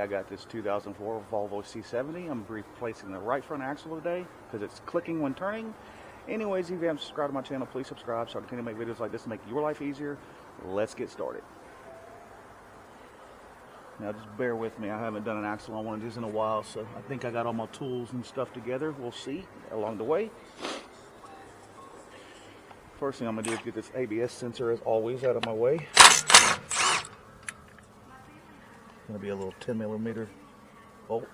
I got this 2004 Volvo C70. I'm replacing the right front axle today because it's clicking when turning. Anyways, if you haven't subscribed to my channel, please subscribe so I continue to make videos like this to make your life easier. Let's get started. Now just bear with me, I haven't done an axle on one of these in a while, so I think I got all my tools and stuff together. We'll see along the way. First thing I'm going to do is get this ABS sensor, as always, out of my way. It's going to be a little 10mm bolt.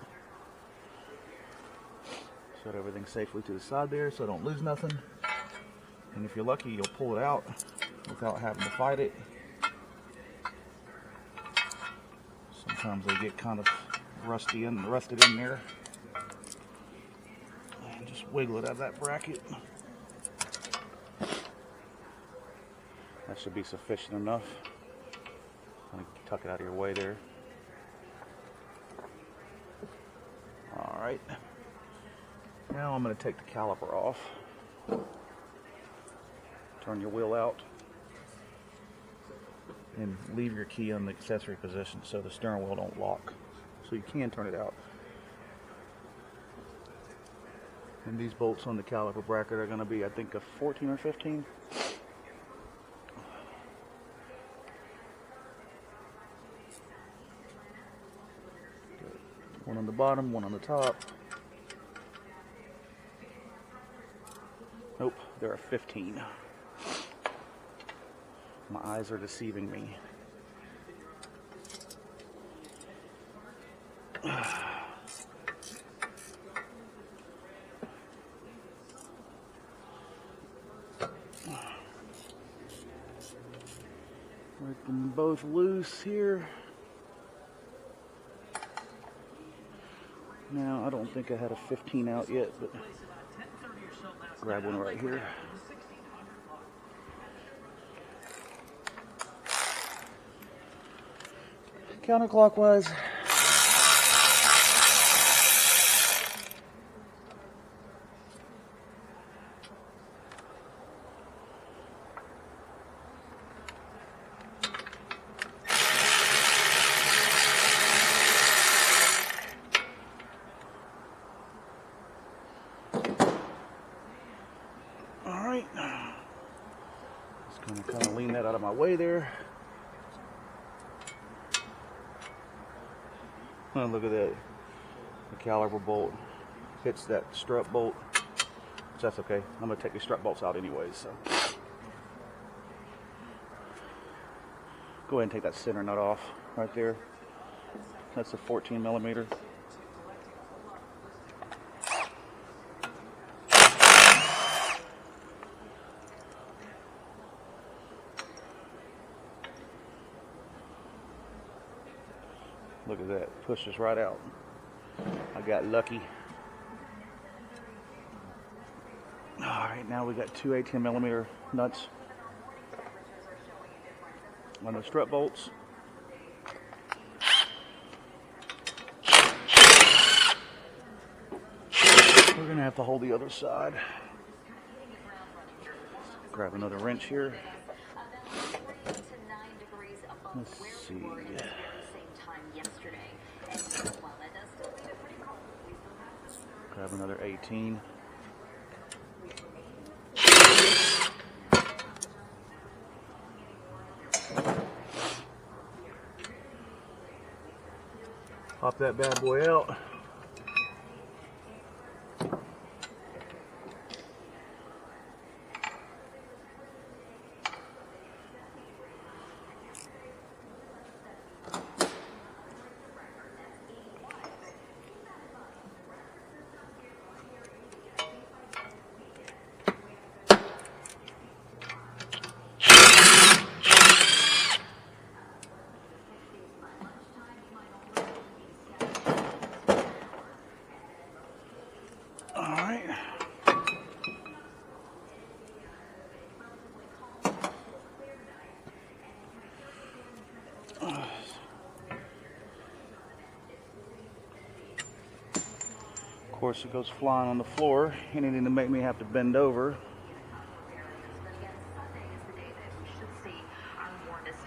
Set everything safely to the side there so I don't lose nothing. And if you're lucky, you'll pull it out without having to fight it. Sometimes they get kind of rusted in there. And just wiggle it out of that bracket. That should be sufficient enough. Let me tuck it out of your way there. Alright. Now I'm going to take the caliper off. Turn your wheel out. And leave your key on the accessory position so the steering wheel don't lock. So you can turn it out. And these bolts on the caliper bracket are going to be, I think, a 14 or 15. One on the bottom, one on the top. Nope, there are 15. My eyes are deceiving me. Work them both loose here. Now, I don't think I had a 15 out yet, but grab one right here. Counterclockwise. Alright. Just going to kind of lean that out of my way there. Oh, look at that. The caliper bolt hits that strut bolt, which that's okay. I'm going to take the strut bolts out anyways. So go ahead and take that center nut off right there. That's a 14mm. Look at that, pushes right out. I got lucky. Alright, now we got two 18mm nuts on the strut bolts. We're going to have to hold the other side. Grab another wrench here. Let's see. Grab another 18. Pop that bad boy out. Of course, it goes flying on the floor. Anything to make me have to bend over.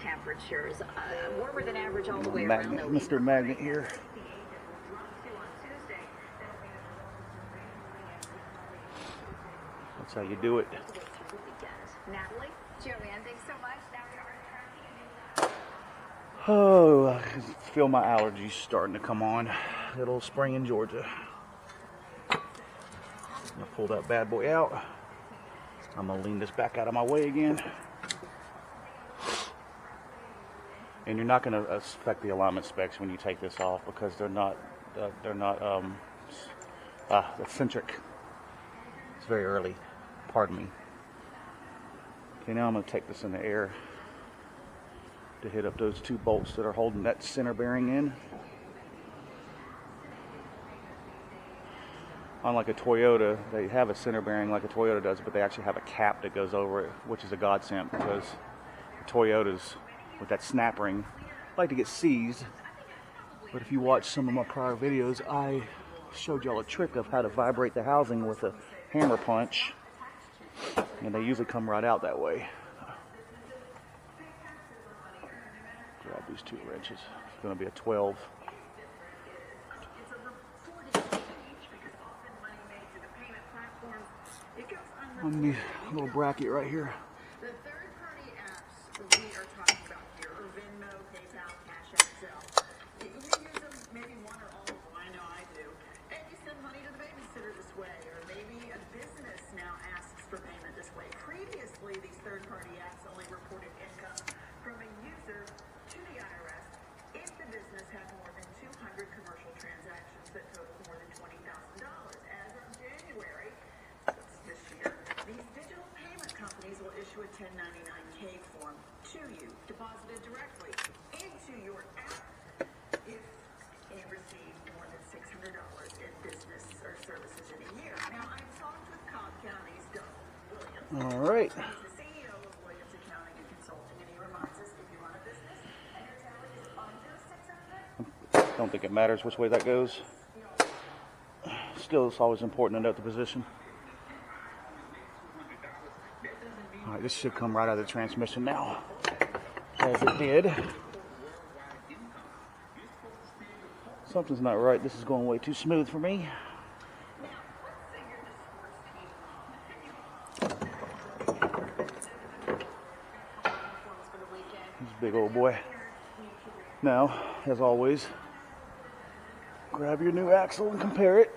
Temperatures warmer than average all the way around. Mr. Magnet here. That's how you do it. Natalie, Joanne, thanks so much. Now Oh, I can feel my allergies starting to come on. Little spring in Georgia. I'm gonna pull that bad boy out. I'm gonna lean this back out of my way again. And you're not gonna affect the alignment specs when you take this off because they're not eccentric. It's very early. Pardon me. Okay, now I'm gonna take this in the air to hit up those two bolts that are holding that center bearing in. Unlike a Toyota, they have a center bearing like a Toyota does, but they actually have a cap that goes over it, which is a godsend because the Toyotas with that snap ring like to get seized. But if you watch some of my prior videos, I showed y'all a trick of how to vibrate the housing with a hammer punch, and they usually come right out that way. Grab these two wrenches. It's going to be a 12. On the little bracket right here. the third-party apps we are talking about here are Venmo, PayPal, Cash App, Zelle. You use them, maybe one or all of them. I know I do. And you send money to the babysitter this way, or maybe a business now asks for payment this way. Previously, these third-party apps only reported income from a user to the IRS if the business had more than 200 commercial transactions that totaled more than $20,000. As of January, this year, these digital payment companies will issue a 1099-K form to you, deposited directly into your app if you receive more than $600 in business or services in a year. Now, I've talked with Cobb County's Doug Williams. All right. He's the CEO of Williams Accounting and Consulting, and he reminds us if you run a business and your tally is under 600, Don't think it matters which way that goes. Still, it's always important to note the position. Alright, this should come right out of the transmission now, as it did. Something's not right. This is going way too smooth for me. This big old boy. Now, as always, grab your new axle and compare it.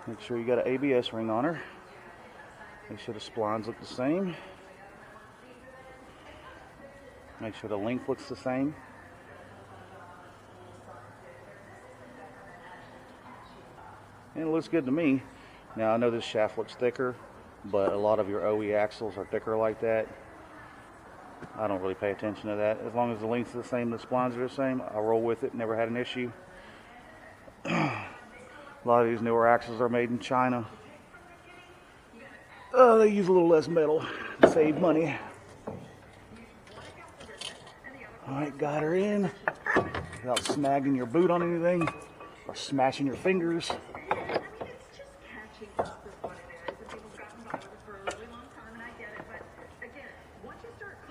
Make sure you got an ABS ring on her. Make sure the splines look the same. Make sure the length looks the same. And it looks good to me. Now I know this shaft looks thicker, but a lot of your OE axles are thicker like that. I don't really pay attention to that. As long as the length is the same, the splines are the same, I roll with it. Never had an issue. A lot of these newer axles are made in China. They use a little less metal to save money. Alright, got her in. Without snagging your boot on anything or smashing your fingers.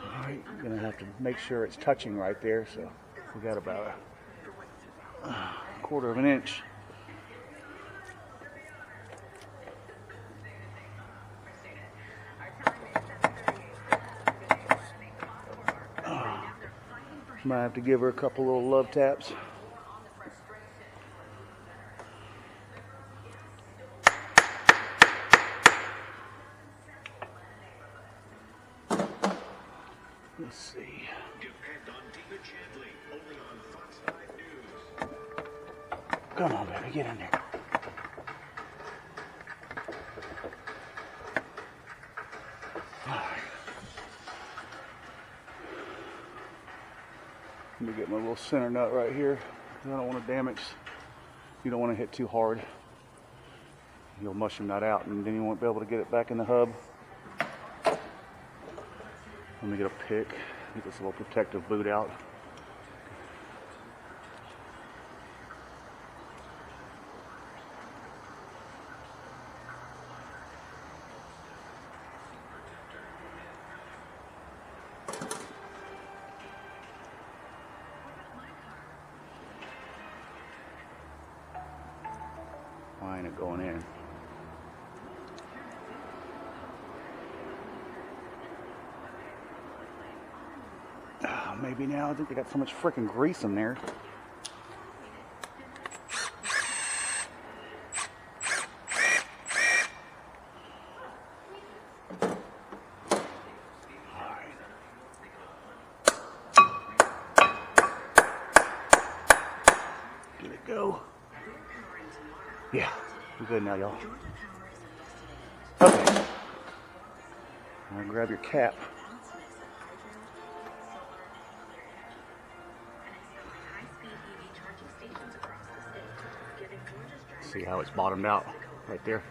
Alright, you're going to have to make sure it's touching right there. So we got about a quarter of an inch. Might have to give her a couple little love taps. Let's see. Come on, baby, get in there. Let me get my little center nut right here. I don't want to damage. You don't want to hit too hard. You'll mushroom that out, and then you won't be able to get it back in the hub. Let me get a pick. Get this little protective boot out. going in. Maybe now. I think they got so much freaking grease in there. Get it go. Yeah, we're good now, y'all. Okay. Now grab your cap. See how it's bottomed out right there.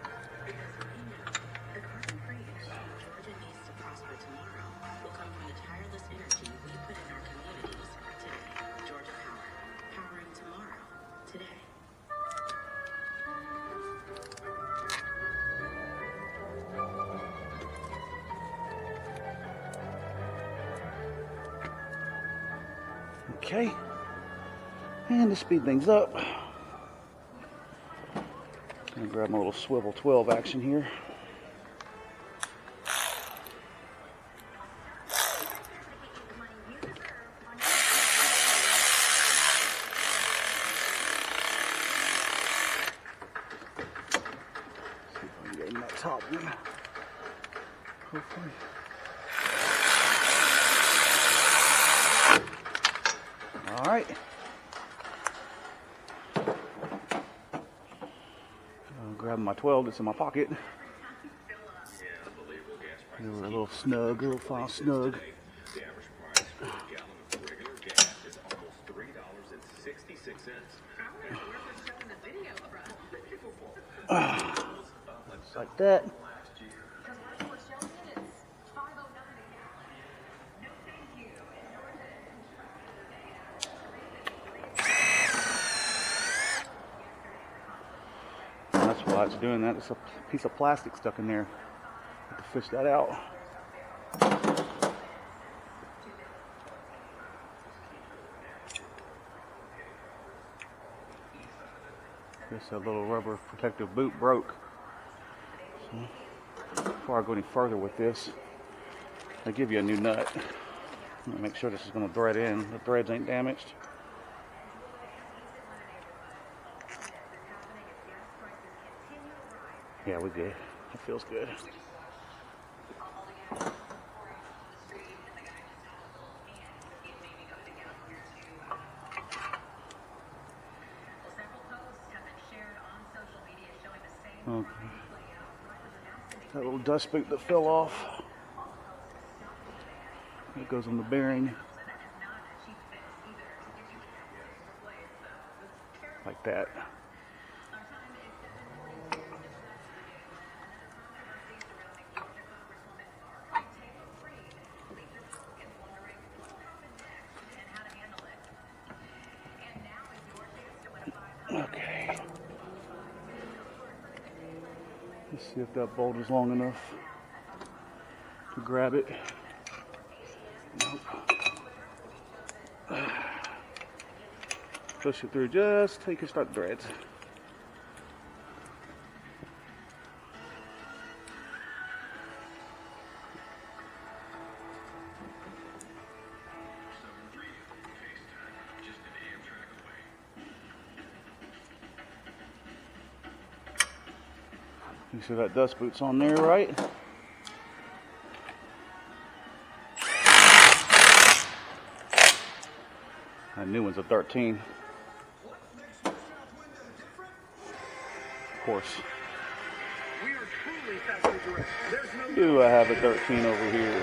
Okay, and to speed things up, I'm gonna grab my little swivel 12 action here. See if I can get in that top one. Hopefully. All right. I'm grabbing my 12 that's in my pocket. A little snug, a little file snug. The average price for a gallon of regular gas is almost $3.66. Just like that. That's why it's doing that. It's a piece of plastic stuck in there. Have to fish that out. Just a little rubber protective boot broke. So, before I go any further with this, I give you a new nut. I'm gonna make sure this is going to thread in. The threads ain't damaged. Yeah, we're good. It feels good. Okay. That little dust boot that fell off. It goes on the bearing. Like that. Okay. Let's see if that bolt is long enough to grab it. Nope. Push it through just till you can start the threads. You see that dust boot's on there, right? That new one's a 13. Of course. We are truly factory direct. There's no Do I have a 13 over here?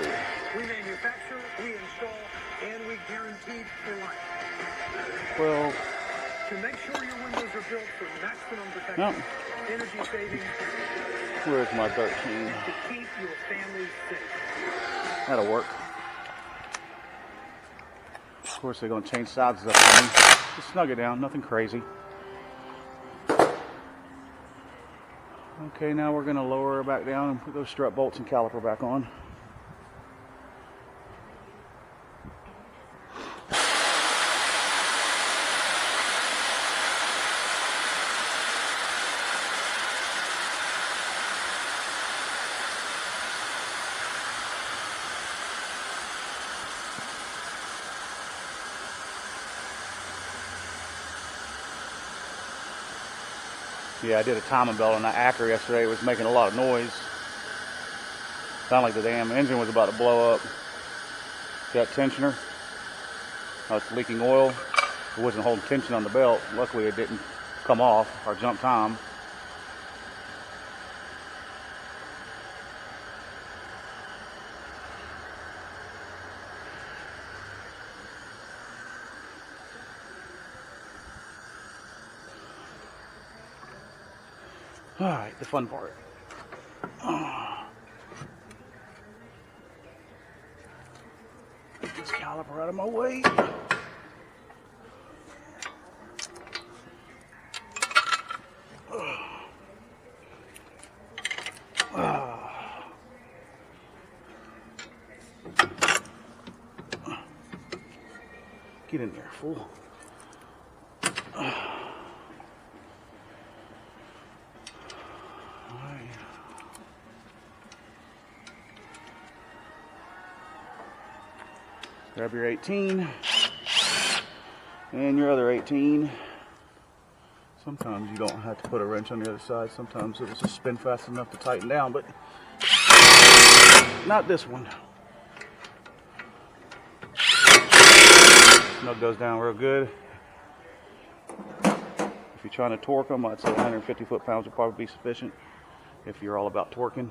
We manufacture, we install, and we guarantee for life. Well, To make sure your windows are built for maximum protection, no. energy savings, Where's my 13? to keep your family safe. That'll work. Of course, they're going to change sizes up for me. Just snug it down, nothing crazy. Okay, now we're going to lower her back down and put those strut bolts and caliper back on. Yeah, I did a timing belt on that Acura yesterday. It was making a lot of noise. Sounded like the damn engine was about to blow up. That tensioner, it's leaking oil. It wasn't holding tension on the belt. Luckily, it didn't come off or jump time. All right, the fun part. Get this caliper out of my way. Get in there, fool. Grab your 18 and your other 18. Sometimes you don't have to put a wrench on the other side. Sometimes it'll just spin fast enough to tighten down, but not this one. Snug goes down real good. If you're trying to torque them, I'd say 150 foot-pounds would probably be sufficient if you're all about torquing.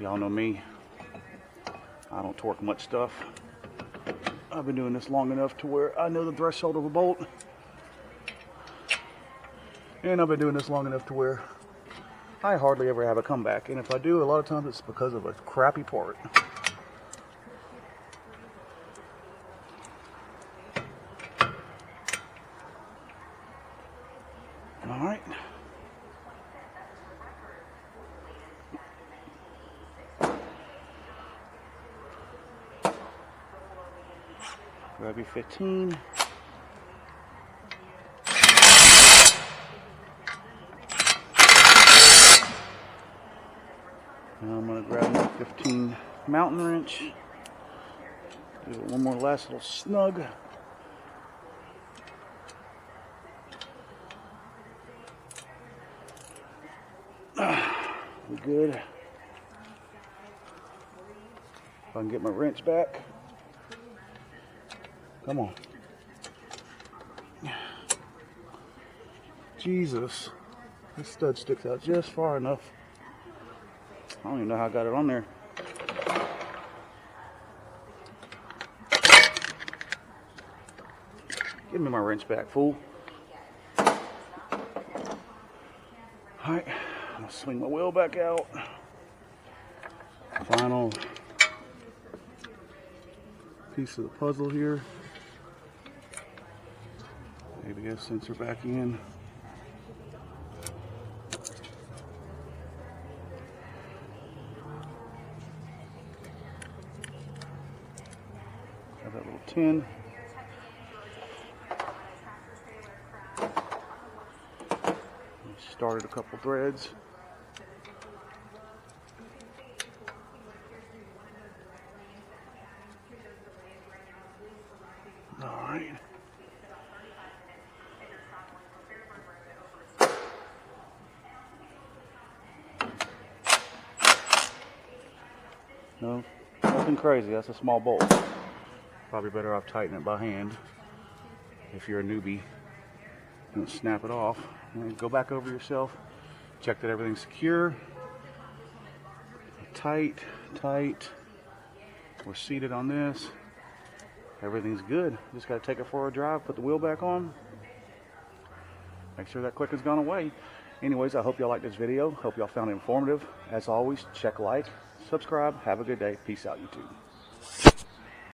Y'all know me. I don't torque much stuff. I've been doing this long enough to where I know the threshold of a bolt. And I've been doing this long enough to where I hardly ever have a comeback. And if I do, a lot of times it's because of a crappy part. All right. Grab your 15. Now I'm going to grab my 15 mountain wrench. Give it one more last little snug. We're good. If I can get my wrench back. Come on. Jesus. This stud sticks out just far enough. I don't even know how I got it on there. Give me my wrench back, fool. Alright, I'm gonna swing my wheel back out. Final piece of the puzzle here. ABS sensor back in. Have that little tin. Started a couple threads. All right. No, nothing crazy. That's a small bolt. Probably better off tightening it by hand if you're a newbie. Don't snap it off. And go back over yourself. Check that everything's secure. Tight, tight. We're seated on this. Everything's good. Just got to take it for a drive, put the wheel back on. Make sure that clicking's gone away. Anyways, I hope y'all liked this video. Hope y'all found it informative. As always, check like, subscribe. Have a good day. Peace out, YouTube.